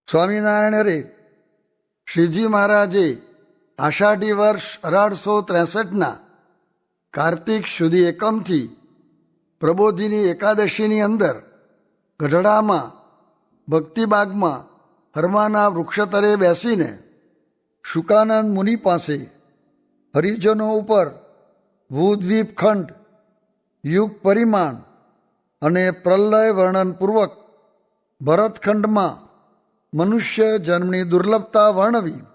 સ્વામિનારાયણ રે શ્રીજી મહારાજે આષાઢી વર્ષ 1863ના કાર્તિક સુધી એકમથી પ્રબોધિની એકાદશીની અંદર ગઢડામાં ભક્તિબાગમાં હરમાના વૃક્ષતરે બેસીને શુકાનંદ મુનિ પાસે હરિજનો ઉપર ભૂદ્વીપ ખંડ યુગ પરિમાણ અને પ્રલય વર્ણનપૂર્વક ભરતખંડમાં મનુષ્ય જન્મની દુર્લભતા વર્ણવી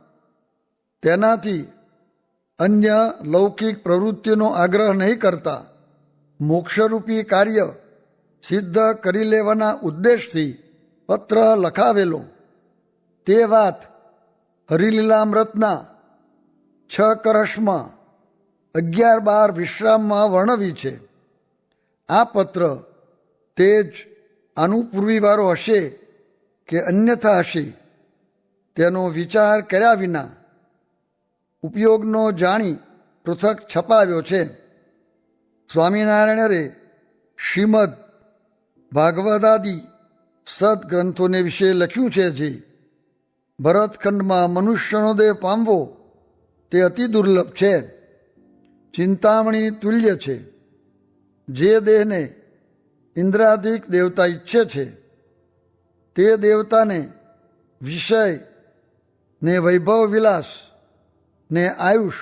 તેનાથી અન્ય લૌકિક પ્રવૃત્તિનો આગ્રહ નહીં કરતા મોક્ષરૂપી કાર્ય સિદ્ધ કરી લેવાના ઉદ્દેશથી પત્ર લખાવેલો તે વાત હરિલીલામૃતના 6 કરશમાં 11-12 વિશ્રામમાં વર્ણવી છે. આ પત્ર તે જ અનુપૂર્વીવાળો હશે કે અન્યથા હશે તેનો વિચાર કર્યા વિના ઉપયોગનો જાણી પૃથક છપાવ્યો છે. સ્વામિનારાયણરે શ્રીમદ ભાગવદાદિ સદગ્રંથોને વિશે લખ્યું છે. જે ભરતખંડમાં મનુષ્યનો દેહ પામવો તે અતિ દુર્લભ છે, ચિંતામણી તુલ્ય છે. જે દેહને ઇન્દ્રાદિક દેવતા ઈચ્છે છે તે દેવતાને વિષય ને વૈભવ વિલાસ ને આયુષ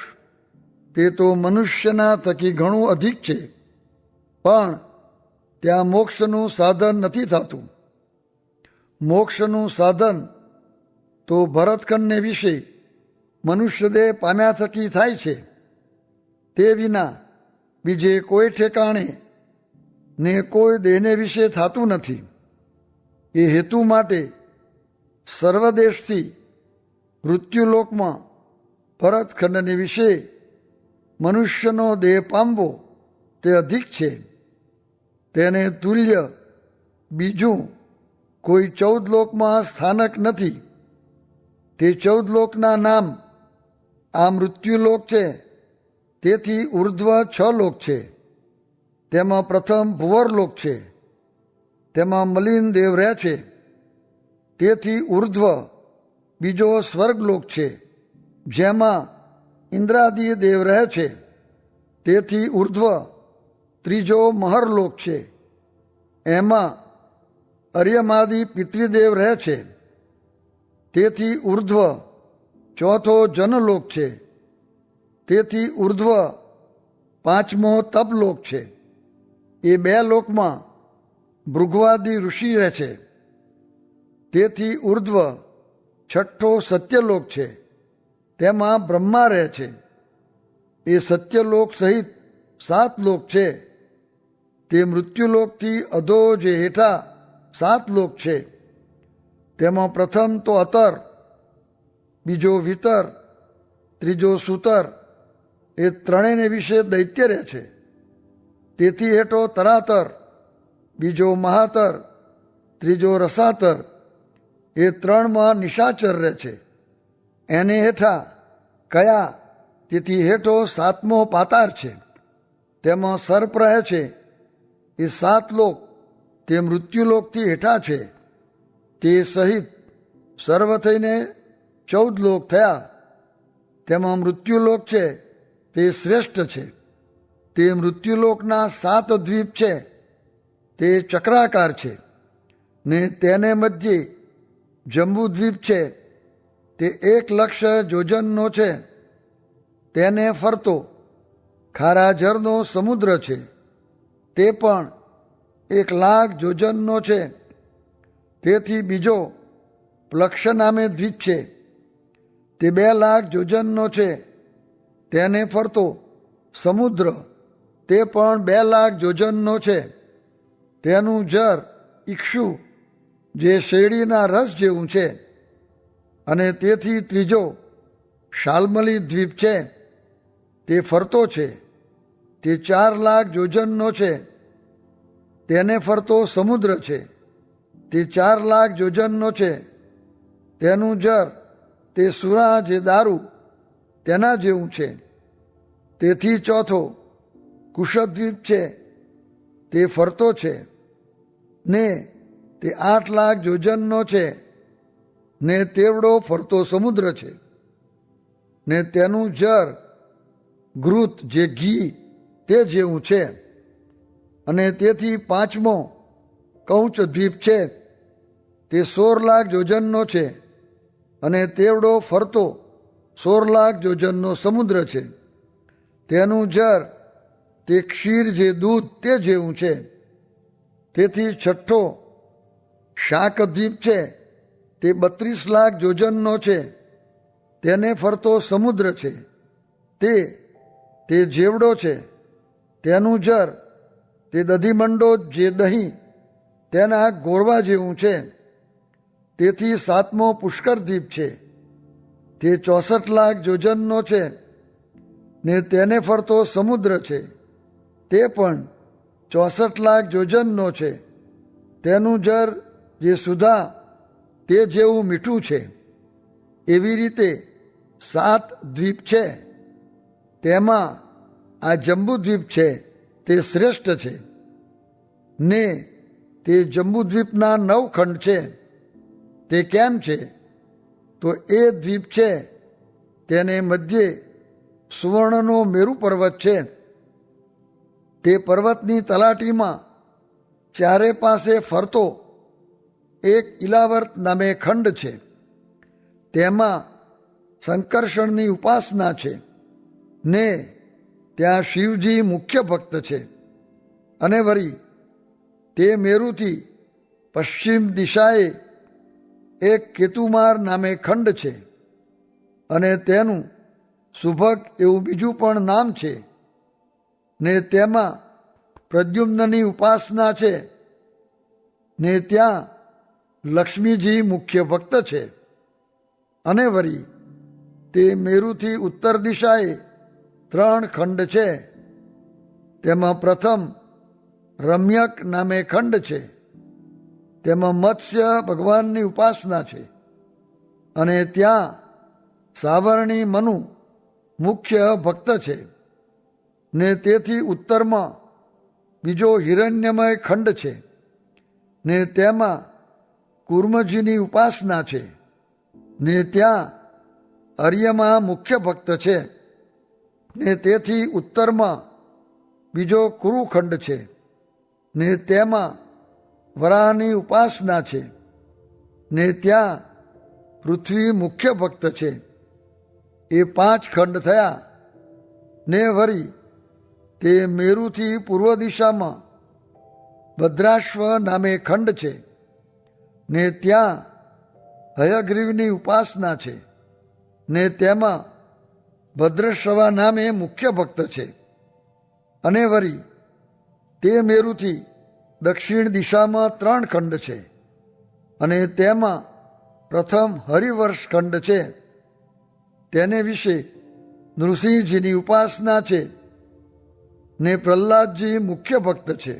તે તો મનુષ્યના થકી ઘણું અધિક છે, પણ ત્યાં મોક્ષનું સાધન નથી થતું. મોક્ષનું સાધન તો ભરતખંડને વિશે મનુષ્યદેહ પામ્યા થકી થાય છે, તે વિના બીજે કોઈ ઠેકાણે ને કોઈ દેહને વિશે થતું નથી. એ હેતુ માટે સર્વદેશથી મૃત્યુલોકમાં ભરતખંડને વિશે મનુષ્યનો દેહ પામવો તે અધિક છે. તેને તુલ્ય બીજું કોઈ 14 લોકમાં સ્થાનક નથી. તે 14 લોકના નામ આ મૃત્યુલોક છે, તેથી ઉર્ધ્વ 6 લોક છે. તેમાં પ્રથમ ભુવરલોક છે, તેમાં મલિન દેવ રહે છે, તેથી ઉર્ધ્વ બીજો સ્વર્ગલોક છે, જેમાં ઇન્દ્રાદિ દેવ રહે છે, તેથી ઉર્ધ્વ ત્રીજો મહરલોક છે. એમાં અર્યમાદિ પિતૃદેવ રહે છે, તેથી ઉર્ધ્વ ચોથો જનલોક છે, તેથી ઉર્ધ્વ પાંચમો તપલોક છે. એ 2 લોકમાં ભૃગવાદિ ઋષિ રહે છે, તેથી ઉર્ધ્વ છઠ્ઠો સત્યલોક છે, તેમાં બ્રહ્મા રહે છે. એ સત્યલોક સહિત 7 લોક છે. તે મૃત્યુલોકથી અધો જે હેઠા 7 લોક છે, તેમાં પ્રથમ તો અતર, બીજો વિતર, ત્રીજો સુતર, એ ત્રણેયને વિશે દૈત્ય રહે છે. તેથી હેઠો તરાતર, બીજો મહાતર, ત્રીજો રસાતર, એ 3માં નિશાચર રહે છે. એને હેઠા કયા, તેથી હેઠો 7મો પાતાર છે. તેમાં સર્પ રહે છે. એ 7 લોક તે મૃત્યુલોકથી હેઠા છે. તે સહિત સર્વ થઈને 14 લોક થયા. તેમાં મૃત્યુલોક છે તે શ્રેષ્ઠ છે. તે મૃત્યુલોકના 7 દ્વીપ છે, તે ચક્રાકાર છે, ને તેને મધ્યે જંબુદ્વીપ છે, તે 1 લક્ષ યોજનનો છે. તેને ફરતો ખારા જળનો સમુદ્ર છે, તે પણ 1 લાખ યોજનનો છે. તેથી બીજો પ્લક્ષ નામે દ્વીપ છે, તે 2 લાખ યોજનનો છે. તેને ફરતો સમુદ્ર તે પણ 2 લાખ યોજનનો છે. તેનું જર ઇક્ષુ જે શેરડીના રસ જેવું છે. અને તેથી ત્રીજો શાલ્મલી દ્વીપ છે, તે ફરતો છે, તે 4 લાખ યોજનનો છે. તેને ફરતો સમુદ્ર છે, તે 4 લાખ યોજનનો છે. તેનું જર તે સુરા જે દારૂ તેના જેવું છે. તેથી ચોથો કુશદ્વીપ છે, તે ફરતો છે, ને તે 8 લાખ યોજનનો છે. ને તેવડો ફરતો સમુદ્ર છે, ને તેનું જર ઘૃત જે ઘી તે જેવું છે. અને તેથી પાંચમો કૌચ દ્વીપ છે, તે 16 લાખ યોજનનો છે, અને તેવડો ફરતો 16 લાખ યોજનનો સમુદ્ર છે. તેનું જર તે ક્ષીર જે દૂધ તે જેવું છે. તેથી છઠ્ઠો શાકદ્વીપ છે, તે 32 લાખ યોજનનો છે, તેને ફરતો સમુદ્ર છે, તે જેવડો છે. તેનું જર તે દધીમંડો જે દહીં તેના ગોરવા જેવું છે. તેથી સાતમો પુષ્કર દ્વીપ છે, તે 64 લાખ યોજનનો છે, ને તેને ફરતો સમુદ્ર છે, તે પણ 64 લાખ યોજનનો છે. તેનું જર જે સુધા તે જેવું મીઠું છે. એવી રીતે 7 દ્વીપ છે. તેમાં આ જંબુદ્વીપ છે તે શ્રેષ્ઠ છે. ને તે જંબુદ્વીપના 9 ખંડ છે. તે કેમ છે? તો એ દ્વીપ છે તેને મધ્યે સુવર્ણનો મેરુ પર્વત છે. તે પર્વતની તલાટીમાં ચારે પાસે ફરતો એક ઇલાવર્ત નામે ખંડ છે. તેમાં સંકર્ષણની ઉપાસના છે, ને ત્યાં શિવજી મુખ્ય ભક્ત છે. અને વળી તે મેરુથી પશ્ચિમ દિશાએ એક કેતુમાર નામે ખંડ છે, અને તેનું સુભગ એવું બીજું પણ નામ છે. ને તેમાં પ્રદ્યુમ્નની ઉપાસના છે, ને ત્યાં લક્ષ્મીજી મુખ્ય ભક્ત છે. અને વળી તે મેરુથી ઉત્તર દિશાએ 3 ખંડ છે. તેમાં પ્રથમ રમ્યક નામે ખંડ છે. તેમાં મત્સ્ય ભગવાનની ઉપાસના છે, અને ત્યાં સાવરણી મનુ મુખ્ય ભક્ત છે. ને તેથી ઉત્તરમાં બીજો હિરણ્યમય ખંડ છે, ને તેમાં કુર્મજીની ઉપાસના છે, ને ત્યાં અર્યમા મુખ્ય ભક્ત છે. ને તેથી ઉત્તરમાં બીજો કુરુખંડ છે, ને તેમાં વરાહની ઉપાસના છે, ને ત્યાં પૃથ્વી મુખ્ય ભક્ત છે. એ 5 ખંડ થયા. ને વળી તે મેરુથી પૂર્વ દિશામાં ભદ્રાશ્વ નામે ખંડ છે, ને ત્યાં હયગ્રીવની ઉપાસના છે, ને તેમાં ભદ્રશ્રવા નામે મુખ્ય ભક્ત છે. અને વળી તે મેરુથી દક્ષિણ દિશામાં 3 ખંડ છે, અને તેમાં પ્રથમ હરિવર્ષ ખંડ છે. તેને વિશે નૃસિંહજીની ઉપાસના છે, ને પ્રહલાદજી મુખ્ય ભક્ત છે.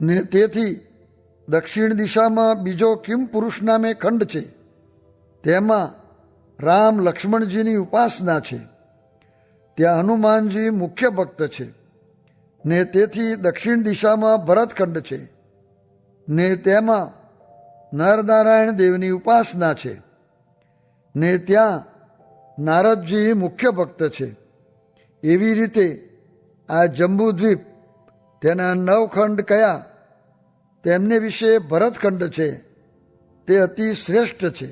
ને તેથી દક્ષિણ દિશામાં બીજો કિમ પુરુષ નામે ખંડ છે. તેમાં રામ લક્ષ્મણજીની ઉપાસના છે. ત્યાં હનુમાનજી મુખ્ય ભક્ત છે. ને તેથી દક્ષિણ દિશામાં ભરતખંડ છે, ને તેમાં નરનારાયણ દેવની ઉપાસના છે. ને ત્યાં નારદજી મુખ્ય ભક્ત છે. એવી રીતે આ જંબુદ્વીપ તેના 9 ખંડ કયા તેમને વિશે ભરતખંડ છે તે અતિ શ્રેષ્ઠ છે.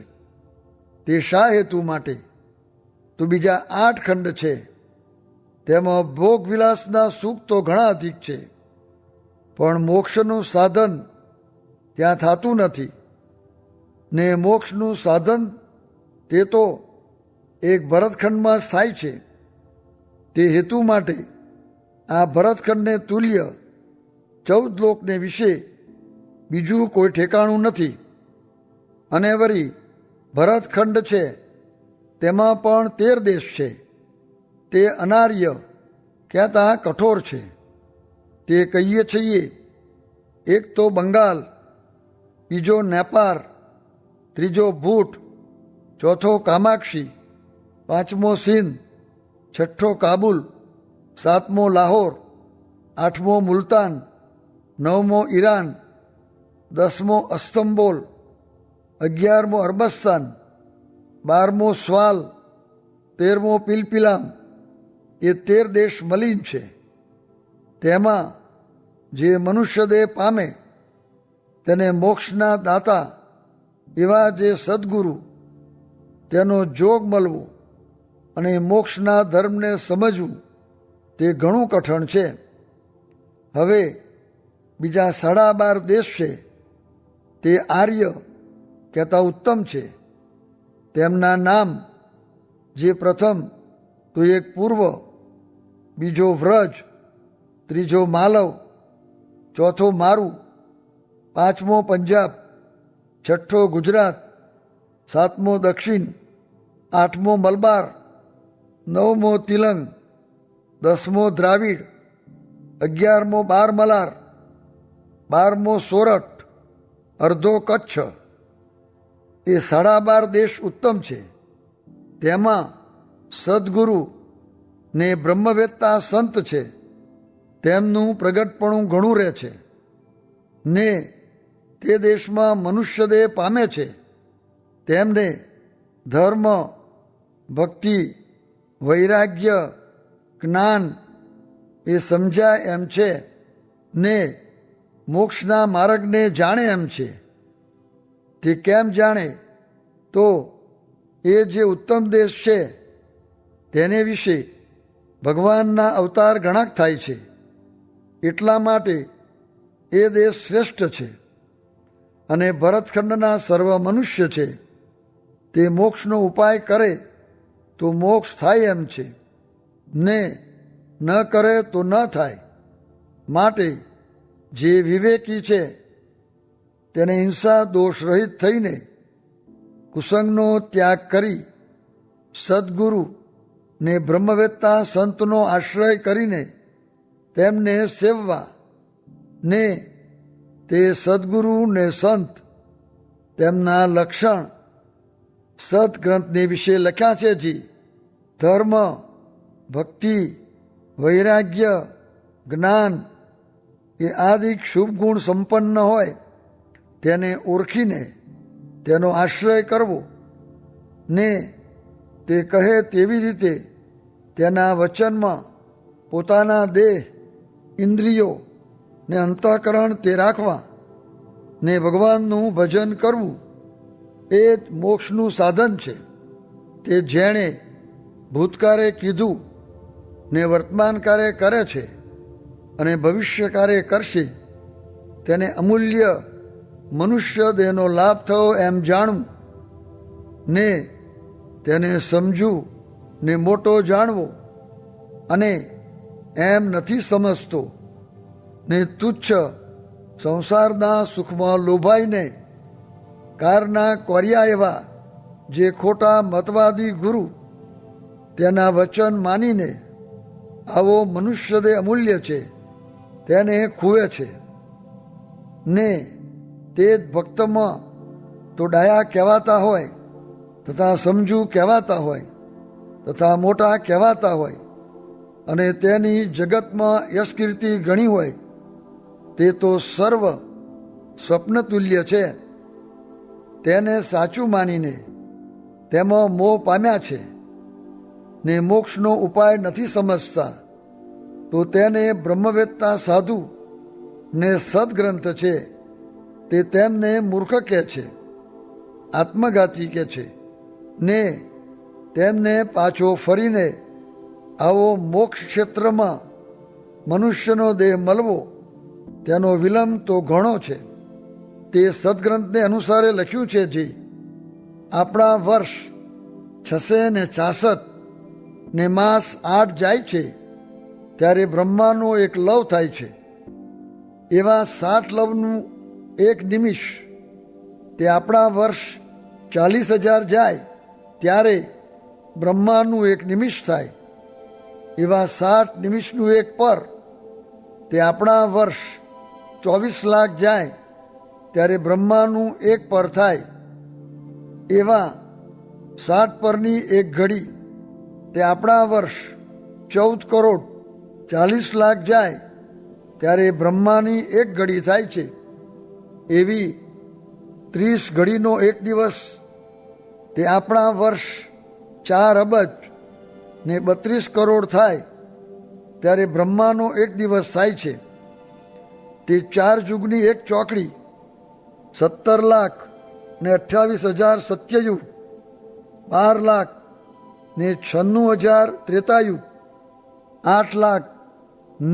તે શા હેતુ માટે? તો બીજા 8 ખંડ છે. તેમાં ભોગવિલાસના સુખ તો ઘણા અધિક છે, પણ મોક્ષનું સાધન ત્યાં થતું નથી. ને મોક્ષનું સાધન તે તો એક ભરતખંડમાં થાય છે. તે હેતુ માટે આ ભરતખંડને તુલ્ય 14 લોકને વિશે બીજું કોઈ ઠેકાણું નથી. અને વળી ભરતખંડ છે તેમાં પણ 13 દેશ છે. તે અનાર્ય કહેતા કઠોર છે. તે કહીએ છીએ, એક તો બંગાળ, બીજો નેપાળ, ત્રીજો ભૂટ, ચોથો કામાક્ષી, 5મો સિંધ, 6ઠ્ઠો કાબુલ, 7મો લાહોર, 8મો મુલતાન, 9મો ઈરાન, 10મો અસ્તંબોલ, 11મો અરબસ્તાન, 12મો સ્વાલ, 13મો પિલપિલામ, એ 13 દેશ મલિન છે. તેમાં જે મનુષ્ય દેહ પામે તેને મોક્ષના દાતા એવા જે સદગુરુ, તેનો જોગ મળવો અને મોક્ષના ધર્મને સમજવું તે ઘણું કઠણ છે. હવે બીજા 12.5 દેશ છે તે આર્ય કહેતા ઉત્તમ છે. તેમના નામ, જે પ્રથમ તો એક પૂર્વ, બીજો વ્રજ, ત્રીજો માલવ, ચોથો મારુ, 5મો પંજાબ, 6ઠ્ઠો ગુજરાત, 7મો દક્ષિણ, 8મો મલબાર, 9મો તિલંગ, 10મો દ્રાવિડ, 11મો બારમલાર, 12મો સોરઠ, અડધો કચ્છ. એ 12.5 દેશ ઉત્તમ છે. તેમાં સદગુરુ ને બ્રહ્મવેત્તા સંત છે, તેમનું પ્રગટપણું ઘણું રહે છે. ને તે દેશમાં મનુષ્ય દેહ પામે છે તેમને ધર્મ, ભક્તિ, વૈરાગ્ય, જ્ઞાન એ સમજાય એમ છે ને મોક્ષના માર્ગને જાણે એમ છે. તે કેમ જાણે? તો એ જે ઉત્તમ દેશ છે તેને વિશે ભગવાનના અવતાર ઘણાક થાય છે, એટલા માટે એ દેશ શ્રેષ્ઠ છે. અને ભરતખંડના સર્વ મનુષ્ય છે તે મોક્ષનો ઉપાય કરે તો મોક્ષ થાય એમ છે, ને ન કરે તો ન થાય. માટે જે વિવેકી છે તેને હિંસા દોષ રહિત થઈને કુસંગનો ત્યાગ કરી સદગુરુ ને બ્રહ્મવેત્તા સંતનો આશ્રય કરીને તેમને સેવવા. ને તે સદગુરુ ને સંત તેમના લક્ષણ સદગ્રંથને વિશે લખ્યા છે. જી ધર્મ, ભક્તિ, વૈરાગ્ય, જ્ઞાન એ આદિક શુભ ગુણ સંપન્ન હોય તેને ઓળખીને તેનો આશ્રય કરવો, ને તે કહે તેવી રીતે તેના વચનમાં પોતાના દેહ, ઇન્દ્રિયો ને અંતઃકરણ તે રાખવા, ને ભગવાનનું ભજન કરવું એ જ મોક્ષનું સાધન છે. તે જેણે ભૂતકાળે કીધું ને વર્તમાનકાળે કરે છે અને ભવિષ્યકાળે કરશે તેને અમૂલ્ય મનુષ્ય દેહનો લાભ થયો એમ જાણવું, ને તેને સમજવું ને મોટો જાણવો, અને એમ નથી સમજતો ને તુચ્છ સંસારના સુખમાં લોભાઈને કારના કોર્યા એવા જે ખોટા મતવાદી ગુરુ તેના વચન માનીને આવો મનુષ્ય દેહ અમૂલ્ય છે તેને ખુવે છે. ને તે જ ભક્તમાં તો ડાયા કહેવાતા હોય, તથા સમજુ કહેવાતા હોય, તથા મોટા કહેવાતા હોય, અને તેની જગતમાં યશકીર્તિ ઘણી હોય, તે તો સર્વ સ્વપ્નતુલ્ય છે. તેને સાચું માનીને તેમાં મોહ પામ્યા છે ને મોક્ષનો ઉપાય નથી સમજતા, તો તેને બ્રહ્મવેત્તા સાધુ ને સદગ્રંથ છે તે તેમને મૂર્ખ કહે છે, આત્મઘાતી કહે છે, ને તેમને પાછો ફરીને આવો મોક્ષ ક્ષેત્રમાં મનુષ્યનો દેહ મળવો તેનો વિલંબ તો ઘણો છે. તે સદગ્રંથને અનુસારે લખ્યું છે. જે આપણા વર્ષ 666 ને માસ 8 જાય છે ત્યારે બ્રહ્માનો એક લવ થાય છે. એવા 60 લવનું એક નિમિષ તે આપણા વર્ષ 40,000 જાય ત્યારે બ્રહ્માનું એક નિમિષ થાય. એવા 60 નિમિષનું એક પર તે આપણા વર્ષ 24 લાખ જાય ત્યારે બ્રહ્માનું એક પર થાય. એવા 60 પરની એક ઘડી તે આપણા વર્ષ 14 કરોડ 40 લાખ જાય ત્યારે બ્રહ્માની એક ઘડી થાય છે. એવી 30 ઘડીનો એક દિવસ તે આપણા વર્ષ 4 અબજ ને 32 કરોડ થાય ત્યારે બ્રહ્માનો એક દિવસ થાય છે. તે 4 જુગની એક ચોકડી, 17 લાખ ને 28,000 સત્યયુગ, 12 લાખ ને 96,000 ત્રેતાયુગ, 8 લાખ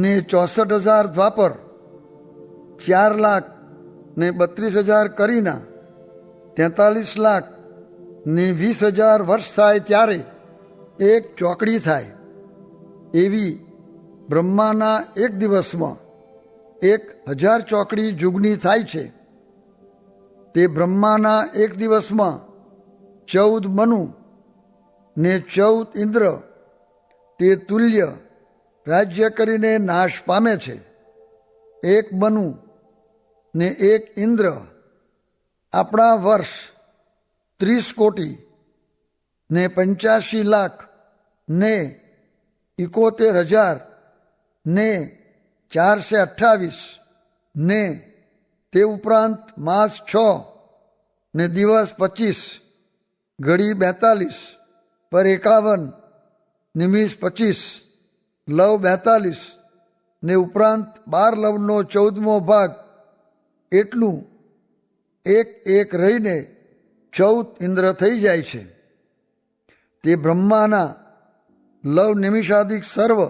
ને 64,000 દ્વાપર, 4 લાખ ને 32,000 કરીના, 43 લાખ ને 20,000 વર્ષ થાય ત્યારે એક ચોકડી થાય. એવી બ્રહ્માના એક દિવસમાં 1,000 ચોકડી જુગની થાય છે. તે બ્રહ્માના એક દિવસમાં 14 મનુ ને 14 ઇન્દ્ર તે તુલ્ય રાજ્ય કરીને નાશ પામે છે. 1 મનુ ને 1 ઇન્દ્ર આપણા વર્ષ 30 કોટી ને 85 લાખ ને 71,000 ને 428 ને તે ઉપરાંત માસ 6 ને દિવસ 25, ઘડી 42, પર 51, નિમિષ 25, લવ 42 ને ઉપરાંત 12 લવનો 14મો ભાગ, એટલું એક રહીને 14 ઇન્દ્ર થઈ જાય છે. તે બ્રહ્માના લવ નિમિષાદિક સર્વ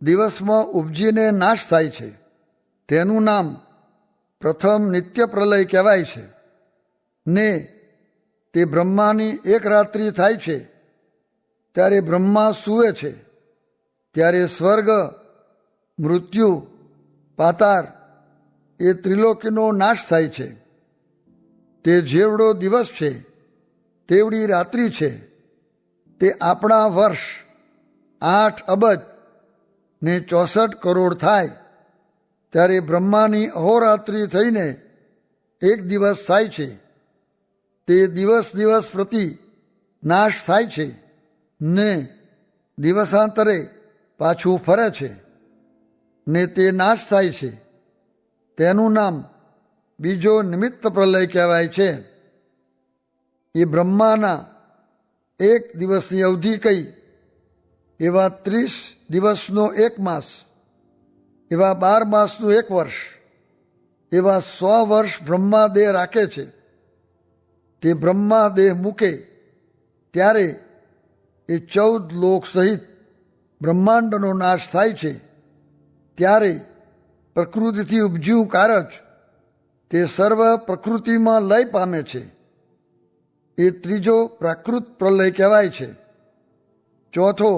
દિવસમાં ઉપજીને નાશ થાય છે. તેનું નામ પ્રથમ નિત્ય પ્રલય કહેવાય છે. ને તે બ્રહ્માની એક રાત્રિ થાય છે ત્યારે બ્રહ્મા સૂવે છે ત્યારે સ્વર્ગ, મૃત્યુ, પાતાળ એ ત્રિલોકીનો નાશ થાય છે. તે જેવડો દિવસ છે તેવડી રાત્રિ છે. તે આપણા વર્ષ 8 અબજ ને 64 કરોડ થાય ત્યારે બ્રહ્માની અહોરાત્રિ થઈને એક દિવસ થાય છે. તે દિવસ પ્રતિ નાશ થાય છે ને દિવસાંતરે પાછું ફરે છે ને તે નાશ થાય છે. તેનું નામ બીજો નિમિત્ત પ્રલય કહેવાય છે. એ બ્રહ્માના એક દિવસની અવધિ કહી એવા 30 દિવસનો એક માસ, એવા 12 માસનું એક વર્ષ, એવા 100 વર્ષ બ્રહ્મા દેહ રાખે છે. તે બ્રહ્મા દેહ મૂકે ત્યારે એ 14 લોક સહિત બ્રહ્માંડનો નાશ થાય છે. ત્યારે પ્રકૃતિથી ઉપજ્યું કારજ તે સર્વ પ્રકૃતિમાં લય પામે છે. એ ત્રીજો પ્રાકૃત પ્રલય કહેવાય છે. ચોથો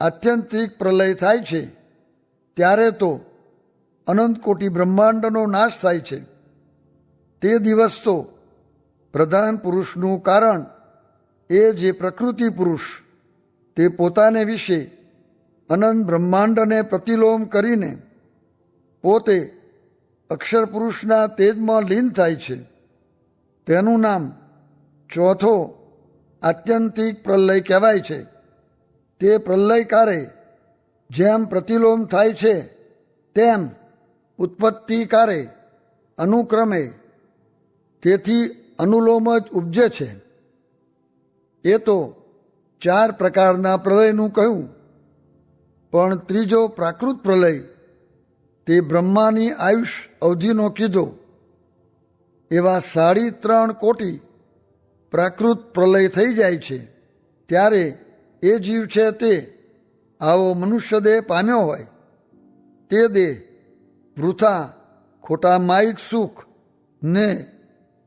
આત્યંતિક પ્રલય થાય છે ત્યારે તો અનંત કોટી બ્રહ્માંડનો નાશ થાય છે. તે દિવસ તો પ્રધાન પુરુષનું કારણ એ જે પ્રકૃતિ પુરુષ તે પોતાને વિશે અનંત બ્રહ્માંડને પ્રતિલોમ કરીને પોતે અક્ષર પુરુષના તેજમાં લીન થાય છે. તેનું નામ ચોથો આત્યંતિક પ્રલય કહેવાય છે. તે પ્રલયકારે જેમ પ્રતિલોમ થાય છે તેમ ઉત્પત્તિકારે અનુક્રમે તેથી અનુલોમ જ ઉપજે છે. એ તો 4 પ્રકારના પ્રલયનું કહ્યું, પણ ત્રીજો પ્રાકૃત પ્રલય તે બ્રહ્માની આયુષ અવધિનો કીધો. એવા 3.5 કોટી પ્રાકૃત પ્રલય થઈ જાય છે ત્યારે એ જીવ છે તે આવો મનુષ્ય દેહ પામ્યો હોય તે દેહ વૃથા ખોટા માયિક સુખ ને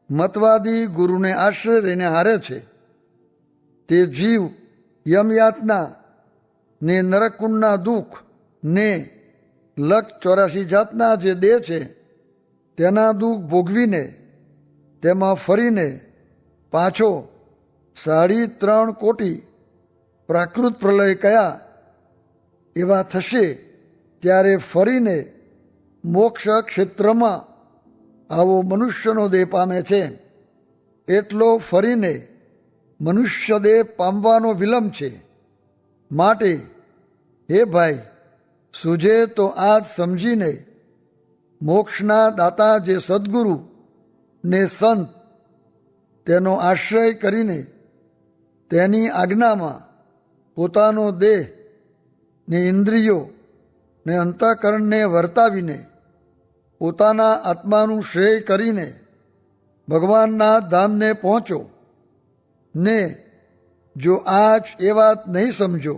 મતવાદી ગુરુને આશ્રય રહીને હારે છે. તે જીવ યમયાતના ને નરકુંડના દુઃખ ને 184 જાતના જે દેહ છે તેના દુઃખ ભોગવીને તેમાં ફરીને પાછો 3.5 કોટી પ્રાકૃત પ્રલય કયા એવા થશે ત્યારે ફરીને મોક્ષ ક્ષેત્રમાં આવો મનુષ્યનો દેહ પામે છે. એટલો ફરીને મનુષ્ય દેહ પામવાનો વિલંબ છે. માટે હે ભાઈ, સૂજે તો આજ સમજીને મોક્ષના દાતા જે સદગુરુ ને સંત તેનો આશ્રય કરીને તેની આજ્ઞામાં પોતાનો દેહ ને ઇન્દ્રિયો ને અંતઃકરણને વર્તાવીને પોતાના આત્માનું શ્રેય કરીને ભગવાનના ધામને પહોંચો ને જો આજ એ વાત નહીં સમજો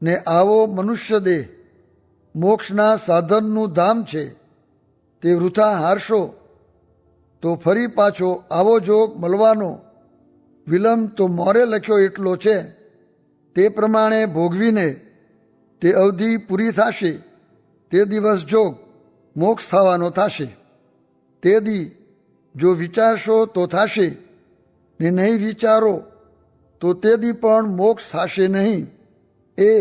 ને આવો મનુષ્ય દેહ મોક્ષના સાધનનું ધામ છે તે વૃથા હારશો તો ફરી પાછો આવો જોગ મળવાનો વિલંબ તો મોરે લખ્યો એટલો છે તે પ્રમાણે ભોગવીને તે અવધિ પૂરી થશે તે દિવસ જોગ મોક્ષ થવાનો થશે. તે દી જો વિચારશો તો થશે ને નહીં વિચારો તો તે દી પણ મોક્ષ થશે નહીં. એ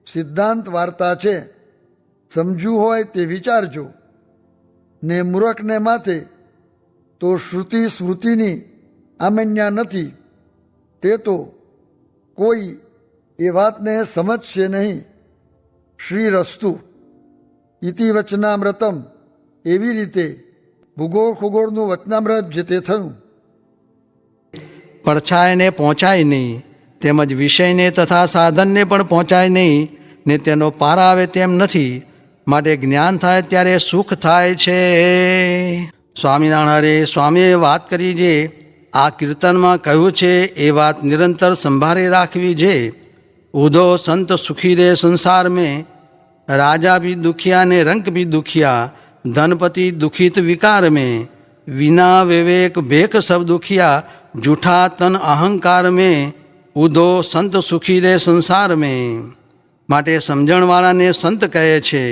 સિદ્ધાંત વાર્તા છે. સમજવું હોય તે વિચારજો. ને મૂર્ખને માથે તો શ્રુતિ સ્મૃતિની આમન્યા નથી. તે તો કોઈ એ વાતને સમજશે નહીં. શ્રી રસ્તુ ઇતિ વચનામૃતમ. એવી રીતે ભૂગોળ ખગોળનું વચનામૃત જે તે થયું. પડછાયને પહોંચાય નહીં, તેમજ વિષયને તથા સાધનને પણ પહોંચાય નહીં, ને તેનો પાર આવે તેમ નથી. માટે જ્ઞાન થાય ત્યારે સુખ થાય છે. સ્વામિનારાયણ સ્વામીએ વાત કરી જે આ કીર્તનમાં કહ્યું છે એ વાત નિરંતર સંભાળી રાખવી છે. ઉધો સંત સુખી રે સંસાર મેં, राजा भी दुखिया ने रंक भी दुखिया, धनपति दुखित विकार में, विना विवेक भेक सब दुखिया, जूठा तन अहंकार में, उदो संत सुखी रे संसार में. માટે સમજણવાળાને સંત કહે છે.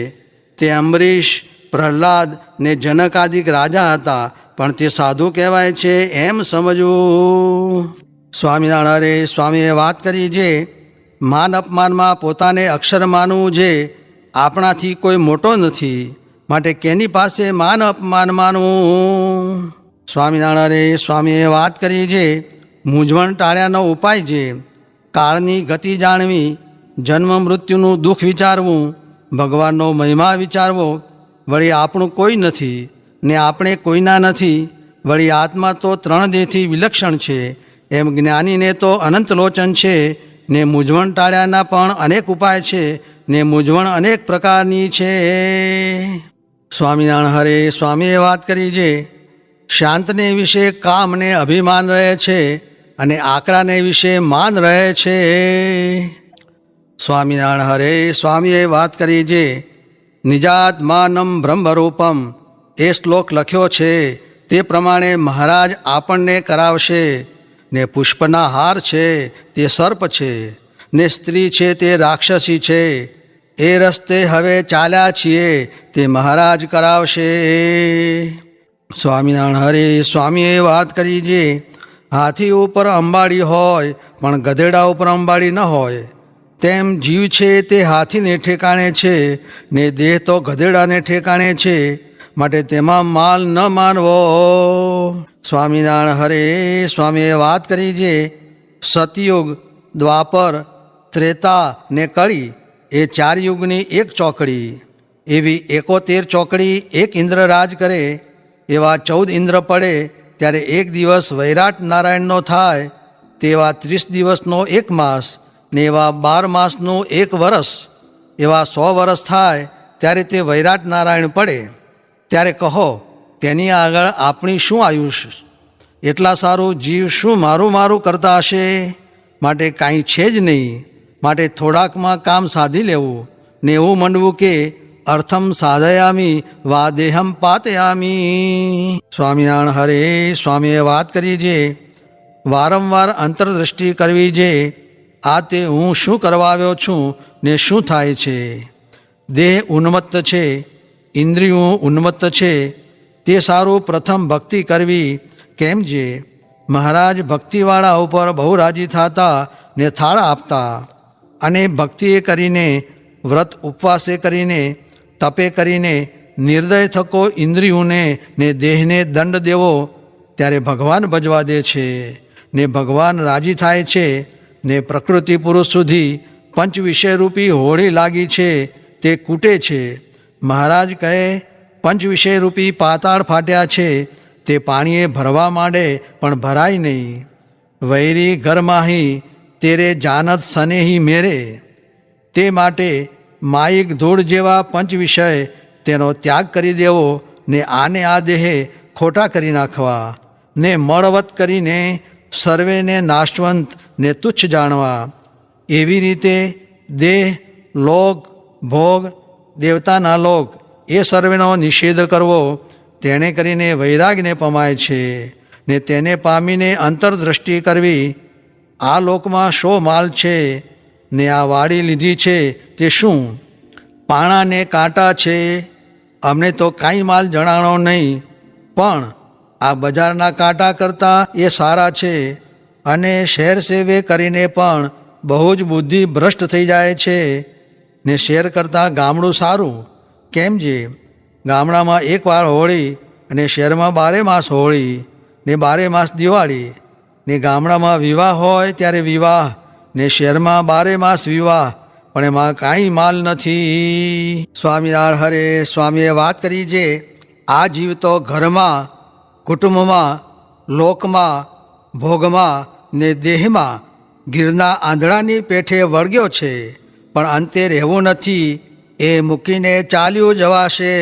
તે અંબરીશ, પ્રહલાદ ને જનકાદિક રાજા હતા, પણ તે સાધુ કહેવાય છે એમ સમજવું. સ્વામિનારાયણ સ્વામીએ વાત કરી છે માન અપમાનમાં પોતાને અક્ષર માનવું છે. આપણાથી કોઈ મોટો નથી, માટે કેની પાસે માન અપમાન માનવું. સ્વામિનારાયણ સ્વામીએ વાત કરી છે મૂંઝવણ ટાળ્યાનો ઉપાય છે. કાળની ગતિ જાણવી, જન્મ મૃત્યુનું દુઃખ વિચારવું, ભગવાનનો મહિમા વિચારવો. વળી આપણું કોઈ નથી ને આપણે કોઈના નથી. વળી આત્મા તો ત્રણ દેહથી વિલક્ષણ છે એમ જ્ઞાનીને તો અનંત લોચન છે. ને મૂંઝવણ ટાળ્યાના પણ અનેક ઉપાય છે, ને મૂંઝવણ અનેક પ્રકારની છે. સ્વામિનારાયણ હરે સ્વામીએ વાત કરી છે શાંતને વિશે કામ ને અભિમાન રહે છે, અને આકડાને વિશે માન રહે છે. સ્વામિનારાયણ હરે સ્વામીએ વાત કરી છે નિજાત્માનમ બ્રહ્મરૂપમ. એ શ્લોક લખ્યો છે તે પ્રમાણે મહારાજ આપણને કરાવશે. ને પુષ્પના હાર છે તે સર્પ છે, ને સ્ત્રી છે તે રાક્ષસી છે. એ રસ્તે હવે ચાલ્યા છીએ તે મહારાજ કરાવશે. સ્વામિનારાયણ હરે સ્વામીએ વાત કરી છે હાથી ઉપર અંબાડી હોય પણ ગધેડા ઉપર અંબાડી ન હોય, તેમ જીવ છે તે હાથીને ઠેકાણે છે, ને દેહ તો ગધેડાને ઠેકાણે છે. માટે તેમાં માલ ન માનવો. સ્વામિનારાયણ હરે સ્વામીએ વાત કરી છે સતયુગ, દ્વાપર, ત્રેતા ને કળી એ 4 યુગની એક ચોકડી. એવી 71 ચોકડી એક ઇન્દ્ર રાજ કરે. એવા 14 ઇન્દ્ર પડે ત્યારે એક દિવસ વૈરાટ નારાયણનો થાય. તેવા 30 દિવસનો એક માસ, ને એવા 12 માસનું એક વરસ. એવા 100 વરસ થાય ત્યારે તે વૈરાટ નારાયણ પડે. ત્યારે કહો તેની આગળ આપણી શું આયુષ્ય? એટલા સારું જીવ શું મારું મારું કરતા હશે? માટે કાંઈ છે જ નહીં. માટે થોડાકમાં કામ સાધી લેવું, ને એવું મંડવું કે અર્થમ સાધયામી વા દેહમ પાતયામી. સ્વામિનારાયણ હરે સ્વામીએ વાત કરી છે વારંવાર અંતરદૃષ્ટિ કરવી છે. આ તે હું શું કરવા આવ્યો છું ને શું થાય છે. દેહ ઉન્મત્ત છે, ઇન્દ્રિયો ઉન્મત્ત છે. તે સારું પ્રથમ ભક્તિ કરવી. કેમ જે મહારાજ ભક્તિવાળા ઉપર બહુ રાજી થતા ને થાળ આપતા. અને ભક્તિએ કરીને, વ્રત ઉપવાસે કરીને, તપે કરીને નિર્દય થકો ઇન્દ્રિયોને ને દેહને દંડ દેવો ત્યારે ભગવાન ભજવા દે છે, ને ભગવાન રાજી થાય છે. ને પ્રકૃતિ પુરુષ સુધી પંચ વિષયરૂપી હોળી લાગી છે તે કૂટે છે. મહારાજ કહે પંચ વિષયરૂપી પાતાળ ફાટ્યા છે તે પાણીએ ભરવા માંડે પણ ભરાય નહીં. વૈરી ઘર માહી તેરે જાનત સનેહી મેરે. તે માટે માયિક ધૂળ જેવા પંચ વિષય તેનો ત્યાગ કરી દેવો ને આને આ દેહે ખોટા કરી નાખવા ને મળવત કરીને સર્વેને નાશવંત ને તુચ્છ જાણવા. એવી રીતે દેહ, લોક, ભોગ, દેવતાના લોક એ સર્વેનો નિષેધ કરવો તેણે કરીને વૈરાગને પમાય છે ને તેને પામીને અંતરદ્રષ્ટિ કરવી. આ લોકમાં શો માલ છે ને આ વાડી લીધી છે તે શું? પાણાને કાંટા છે, અમને તો કાંઈ માલ જણાણો નહીં, પણ આ બજારના કાંટા કરતાં એ સારા છે. અને શેર સેવે કરીને પણ બહુ જ બુદ્ધિ ભ્રષ્ટ થઈ જાય છે ને શેર કરતાં ગામડું સારું. કેમ જે ગામડામાં એકવાર હોળી અને શહેરમાં 12 માસ હોળી ને 12 માસ દિવાળી ને ગામડામાં વિવાહ હોય ત્યારે વિવાહ ને શહેરમાં 12 માસ વિવાહ, પણ એમાં કાંઈ માલ નથી. સ્વામિનારાયણ હરે. સ્વામીએ વાત કરી છે આ જીવ તો ઘરમાં, કુટુંબમાં, લોકમાં, ભોગમાં ને દેહમાં ગીરના આંધળાની પેઠે વળગ્યો છે, પણ અંતે રહેવું નથી, એ મૂકીને ચાલ્યું જવાશે.